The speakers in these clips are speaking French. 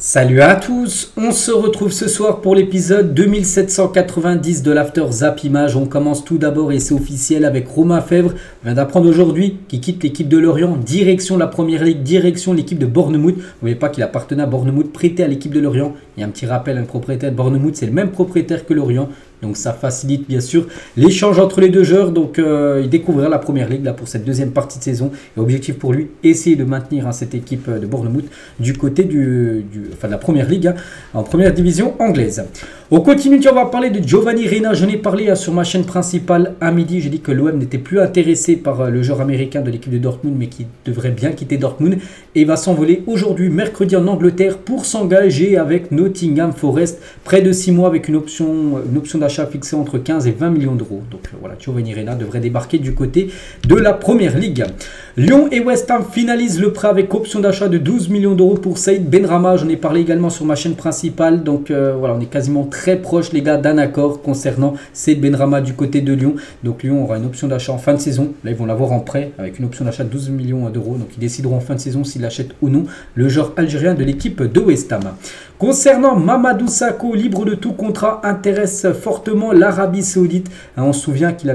Salut à tous, on se retrouve ce soir pour l'épisode 2790 de l'After Zap Image. On commence tout d'abord et c'est officiel avec Romain Fèvre. On vient d'apprendre aujourd'hui qu'il quitte l'équipe de Lorient, direction la Première Ligue, direction l'équipe de Bournemouth. Vous ne voyez pas qu'il appartenait à Bournemouth, prêté à l'équipe de Lorient. Il y a un petit rappel, un propriétaire de Bournemouth, c'est le même propriétaire que Lorient. Donc ça facilite bien sûr l'échange entre les deux joueurs. Donc il découvrira la Première Ligue là, pour cette deuxième partie de saison. Et objectif pour lui, essayer de maintenir cette équipe de Bournemouth du côté de la Première Ligue, en première division anglaise. On continue, on va parler de Giovanni Reyna. J'en ai parlé sur ma chaîne principale à midi. J'ai dit que l'OM n'était plus intéressé par le joueur américain de l'équipe de Dortmund, mais qui devrait bien quitter Dortmund. Et il va s'envoler aujourd'hui, mercredi en Angleterre, pour s'engager avec Nottingham Forest. Près de 6 mois avec une option d'achat fixée entre 15 et 20 millions d'euros. Donc voilà, Giovanni Reyna devrait débarquer du côté de la Première Ligue. Lyon et West Ham finalisent le prêt avec option d'achat de 12 millions d'euros pour Saïd Benrahma. J'en ai parlé également sur ma chaîne principale. Donc voilà, on est quasiment très proche les gars d'un accord concernant Saïd Benrahma du côté de Lyon. Donc Lyon aura une option d'achat en fin de saison. Là ils vont l'avoir en prêt avec une option d'achat de 12 millions d'euros. Donc ils décideront en fin de saison s'ils l'achètent ou non le joueur algérien de l'équipe de West Ham. Concernant Mamadou Sakho, libre de tout contrat, intéresse fortement l'Arabie Saoudite. On se souvient qu'il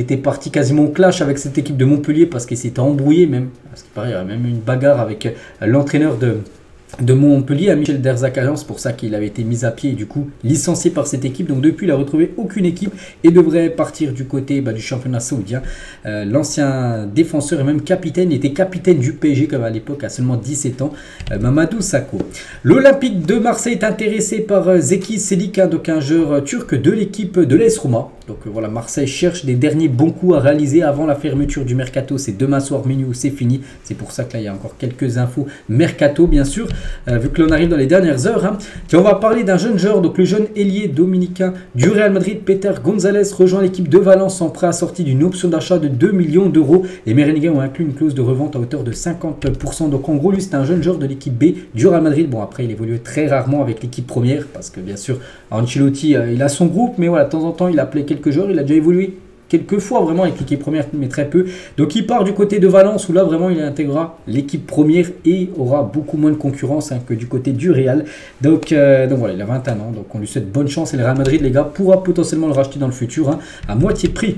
était parti quasiment au clash avec cette équipe de Montpellier parce qu'il s'était embrouillé même. Parce qu'il paraît qu'il y a même une bagarre avec l'entraîneur de Montpellier, à Michel Derzakarian. C'est pour ça qu'il avait été mis à pied et du coup licencié par cette équipe. Donc depuis il n'a retrouvé aucune équipe et devrait partir du côté du championnat saoudien. L'ancien défenseur et même capitaine, il était capitaine du PSG comme à l'époque à seulement 17 ans, Mamadou Sakho. L'Olympique de Marseille est intéressé par Zeki Çelik, donc un joueur turc de l'équipe de l'AS Roma. Donc voilà, Marseille cherche des derniers bons coups à réaliser avant la fermeture du mercato. C'est demain soir minuit où c'est fini. C'est pour ça que là il y a encore quelques infos mercato bien sûr. Vu que l'on arrive dans les dernières heures. Tiens, on va parler d'un jeune joueur, donc le jeune ailier dominicain du Real Madrid, Peter González, rejoint l'équipe de Valence en prêt assorti d'une option d'achat de 2 millions d'euros. Les Merengues ont inclus une clause de revente à hauteur de 50%. Donc en gros, lui, c'est un jeune joueur de l'équipe B du Real Madrid. Bon, après, il évolue très rarement avec l'équipe première parce que bien sûr, Ancelotti, il a son groupe, mais voilà, de temps en temps, il a appelé quelques joueurs, il a déjà évolué quelques fois vraiment avec l'équipe première, mais très peu. Donc il part du côté de Valence où là vraiment il intégrera l'équipe première et aura beaucoup moins de concurrence que du côté du Real. Donc voilà, il a 21 ans, donc on lui souhaite bonne chance et le Real Madrid les gars pourra potentiellement le racheter dans le futur à moitié prix.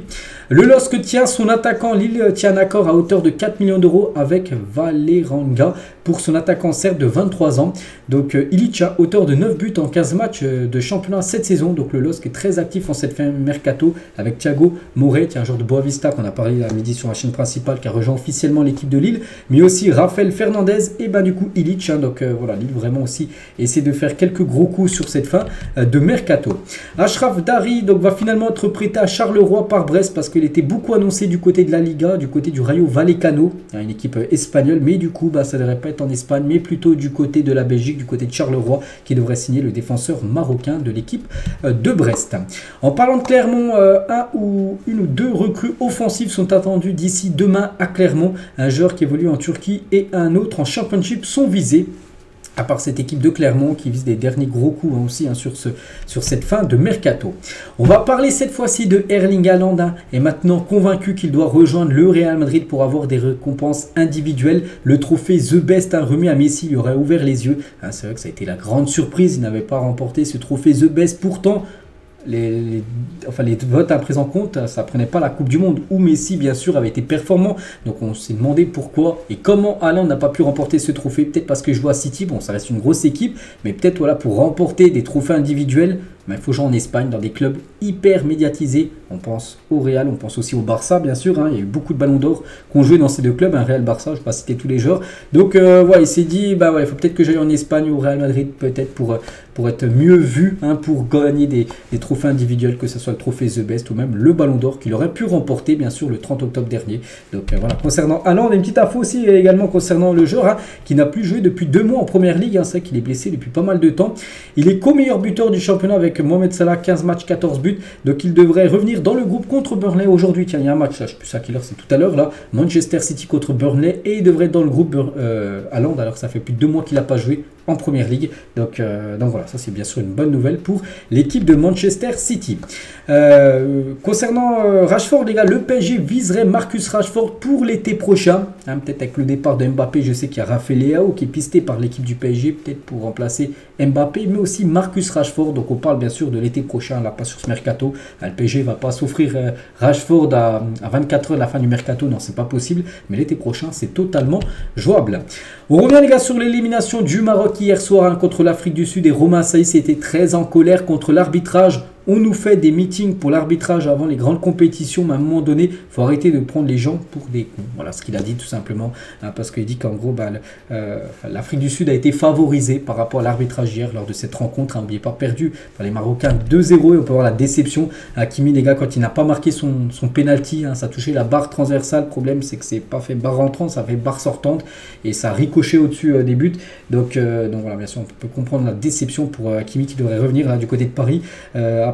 Le LOSC tient son attaquant, Lille tient un accord à hauteur de 4 millions d'euros avec Vålerenga pour son attaquant serbe de 23 ans. Donc Ilic a auteur de 9 buts en 15 matchs de championnat cette saison. Donc le LOSC est très actif en cette fin mercato avec Thiago Moret, qui est un joueur de Boavista qu'on a parlé à midi sur la chaîne principale, qui a rejoint officiellement l'équipe de Lille, mais aussi Raphaël Fernandez et du coup Ilic. Donc voilà, Lille vraiment aussi essaie de faire quelques gros coups sur cette fin de mercato. Achraf Dari donc va finalement être prêté à Charleroi par Brest parce qu'il était beaucoup annoncé du côté de la Liga, du côté du Rayo Vallecano, une équipe espagnole, mais du coup ça ne devrait pas être en Espagne, mais plutôt du côté de la Belgique, du côté de Charleroi, qui devrait signer le défenseur marocain de l'équipe de Brest. En parlant de Clermont, une ou deux recrues offensives sont attendues d'ici demain à Clermont. Un joueur qui évolue en Turquie et un autre en Championship sont visés. À part cette équipe de Clermont qui vise des derniers gros coups aussi sur cette fin de mercato. On va parler cette fois-ci de Erling Haaland est maintenant convaincu qu'il doit rejoindre le Real Madrid pour avoir des récompenses individuelles. Le trophée The Best remis à Messi lui aurait ouvert les yeux. C'est vrai que ça a été la grande surprise, il n'avait pas remporté ce trophée The Best. Pourtant, les votes à présent compte, ça prenait pas la Coupe du Monde où Messi bien sûr avait été performant. Donc on s'est demandé pourquoi et comment Haaland n'a pas pu remporter ce trophée. Peut-être parce que je joue à City, bon ça reste une grosse équipe, mais peut-être voilà pour remporter des trophées individuels. Mais il faut jouer en Espagne dans des clubs hyper médiatisés. On pense au Real, on pense aussi au Barça bien sûr. Il y a eu beaucoup de ballons d'or qui ont joué dans ces deux clubs, un Real Barça, je ne vais pas citer tous les joueurs. Donc voilà, il s'est dit, il faut peut-être que j'aille en Espagne ou au Real Madrid peut-être pour être mieux vu, pour gagner des trophées individuels, que ce soit le trophée The Best ou même le ballon d'or qu'il aurait pu remporter bien sûr le 30 octobre dernier. Donc voilà, concernant Haaland, on a une petite info aussi également concernant le joueur qui n'a plus joué depuis 2 mois en première ligue. C'est vrai qu'il est blessé depuis pas mal de temps. Il est co-meilleur buteur du championnat avec Mohamed Salah, 15 matchs, 14 buts. Donc il devrait revenir dans le groupe contre Burnley aujourd'hui. Tiens, il y a un match, là, je ne sais plus à quelle heure, c'est tout à l'heure là. Manchester City contre Burnley et il devrait être dans le groupe Haaland alors que ça fait plus de 2 mois qu'il n'a pas joué. en Première Ligue. Donc voilà, ça c'est bien sûr une bonne nouvelle pour l'équipe de Manchester City. Concernant Rashford, les gars, le PSG viserait Marcus Rashford pour l'été prochain. Hein, peut-être avec le départ de Mbappé, je sais qu'il y a Rafael Leao qui est pisté par l'équipe du PSG, peut-être pour remplacer Mbappé, mais aussi Marcus Rashford. Donc on parle bien sûr de l'été prochain, là pas sur ce mercato. Le PSG ne va pas s'offrir Rashford à 24 heures de la fin du mercato, non c'est pas possible, mais l'été prochain c'est totalement jouable. On revient les gars sur l'élimination du Maroc hier soir hein, contre l'Afrique du Sud, et Romain Saïs était très en colère contre l'arbitrage. On nous fait des meetings pour l'arbitrage avant les grandes compétitions, mais à un moment donné, il faut arrêter de prendre les gens pour des cons. Voilà ce qu'il a dit tout simplement, hein, parce qu'il dit qu'en gros, l'Afrique du Sud a été favorisée par rapport à l'arbitrage hier lors de cette rencontre. Hein, n'oubliez pas, perdu par les Marocains 2-0, et on peut voir la déception. Hakimi, les gars, quand il n'a pas marqué son penalty, hein, ça a touché la barre transversale. Le problème, c'est que c'est pas fait barre rentrante, ça fait barre sortante, et ça a ricoché au-dessus des buts. Donc voilà, bien sûr, on peut comprendre la déception pour Hakimi qui devrait revenir là, du côté de Paris.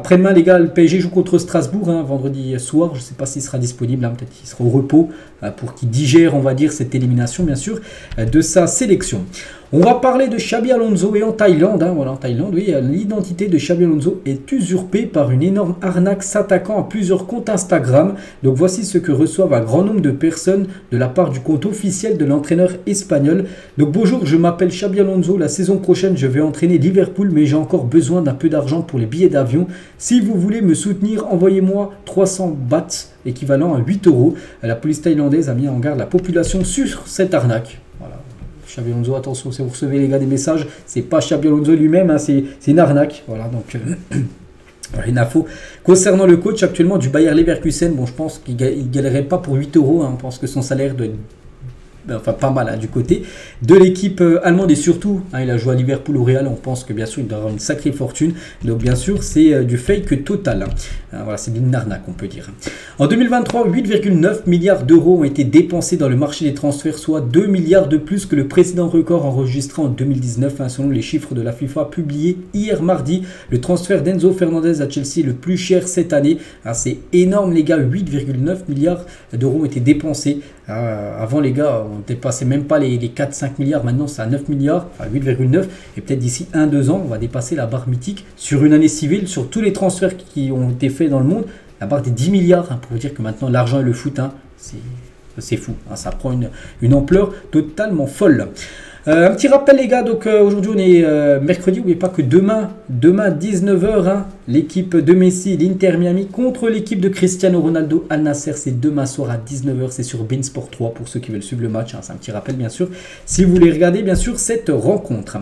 Après-demain, les gars, le PSG joue contre Strasbourg, hein, vendredi soir. Je ne sais pas s'il sera disponible, hein, peut-être qu'il sera au repos pour qu'il digère, on va dire, cette élimination, bien sûr, de sa sélection. On va parler de Xabi Alonso et en Thaïlande. Hein, voilà, en Thaïlande, oui, l'identité de Xabi Alonso est usurpée par une énorme arnaque s'attaquant à plusieurs comptes Instagram. Donc voici ce que reçoivent un grand nombre de personnes de la part du compte officiel de l'entraîneur espagnol. Donc bonjour, je m'appelle Xabi Alonso. La saison prochaine, je vais entraîner Liverpool, mais j'ai encore besoin d'un peu d'argent pour les billets d'avion. Si vous voulez me soutenir, envoyez-moi 300 bahts, équivalent à 8 €. La police thaïlandaise a mis en garde la population sur cette arnaque. Voilà. Xabi Alonso, attention, si vous recevez les gars des messages, c'est pas Xabi Alonso lui-même, hein, c'est une arnaque. Voilà, donc une info. Concernant le coach actuellement du Bayer Leverkusen, bon, je pense qu'il ne galérerait pas pour 8 €. Hein, on pense que son salaire doit être enfin pas mal hein, du côté de l'équipe allemande, et surtout hein, il a joué à Liverpool, au Real, on pense que bien sûr il doit avoir une sacrée fortune, donc bien sûr c'est du fake total hein. Voilà, c'est une arnaque on peut dire. En 2023, 8,9 milliards d'euros ont été dépensés dans le marché des transferts, soit 2 milliards de plus que le précédent record enregistré en 2019 hein, selon les chiffres de la FIFA publiés hier mardi. Le transfert d'Enzo Fernandez à Chelsea est le plus cher cette année hein, c'est énorme les gars, 8,9 milliards d'euros ont été dépensés. Avant les gars, on ne dépassait même pas les 4-5 milliards, maintenant c'est à 9 milliards, enfin 8,9, et peut-être d'ici 1-2 ans, on va dépasser la barre mythique sur une année civile, sur tous les transferts qui ont été faits dans le monde, la barre des 10 milliards, hein, pour vous dire que maintenant l'argent et le foot, hein, c'est fou, hein, ça prend une ampleur totalement folle. Un petit rappel les gars, donc aujourd'hui on est mercredi, n'oubliez pas que demain 19 h hein, l'équipe de Messi, l'Inter Miami contre l'équipe de Cristiano Ronaldo Al Nasser, c'est demain soir à 19 h, c'est sur beIN Sport 3 pour ceux qui veulent suivre le match, hein, c'est un petit rappel bien sûr, si vous voulez regarder bien sûr cette rencontre.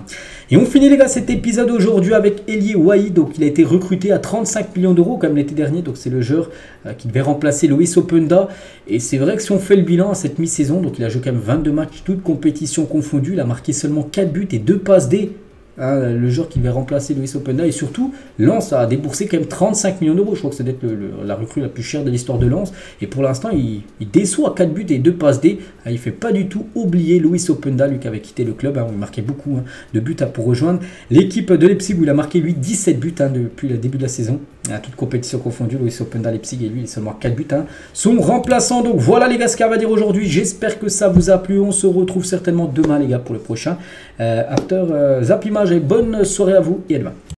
Et on finit les gars cet épisode aujourd'hui avec Elie Wahi, donc il a été recruté à 35 millions d'euros comme l'été dernier, donc c'est le joueur qui devait remplacer Luis Openda, et c'est vrai que si on fait le bilan à cette mi-saison, donc il a joué quand même 22 matchs, toutes compétitions confondues, il a marqué seulement 4 buts et 2 passes D. Hein, le joueur qui va remplacer Luis Openda, et surtout Lens a déboursé quand même 35 millions d'euros, je crois que c'est peut-être la recrue la plus chère de l'histoire de Lens, et pour l'instant il déçoit à 4 buts et 2 passes D. Il ne fait pas du tout oublier Luis Openda, lui qui avait quitté le club, hein, où il marquait beaucoup hein, de buts pour rejoindre l'équipe de Leipzig où il a marqué lui 17 buts hein, depuis le début de la saison, à toute compétition confondue. Luis Openda, Leipzig, et lui il est seulement 4 buts hein, son remplaçant. Donc voilà les gars ce qu'on va dire aujourd'hui, j'espère que ça vous a plu, on se retrouve certainement demain les gars pour le prochain After Zap Image, et bonne soirée à vous et à demain.